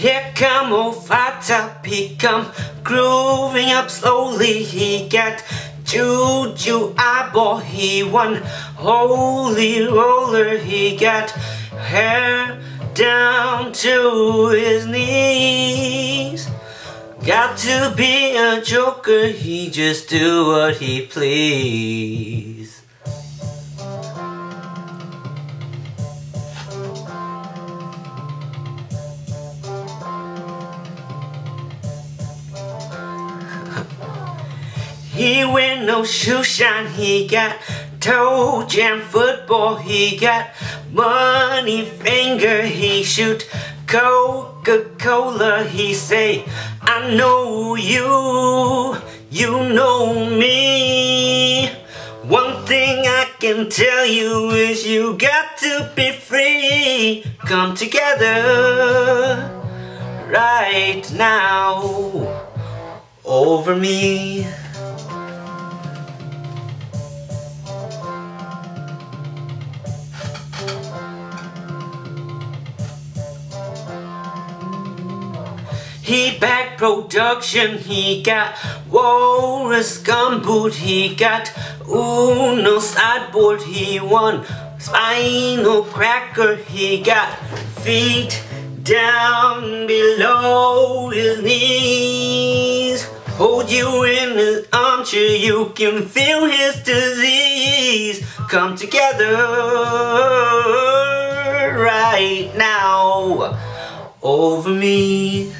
Here come old Fat Top, he come grooving up slowly. He got juju eyeball, he one holy roller. He got hair down to his knees. Got to be a joker, he just do what he please. He wear no shoe shine, he got toe jam football. He got money finger, he shoot Coca-Cola. He say, I know you, you know me. One thing I can tell you is you got to be free. Come together right now over me. He back production, he got Walrus gumboot, he got Uno sideboard, he won spinal cracker. He got feet down below his knees. Hold you in his armchair, you can feel his disease. Come together right now over me.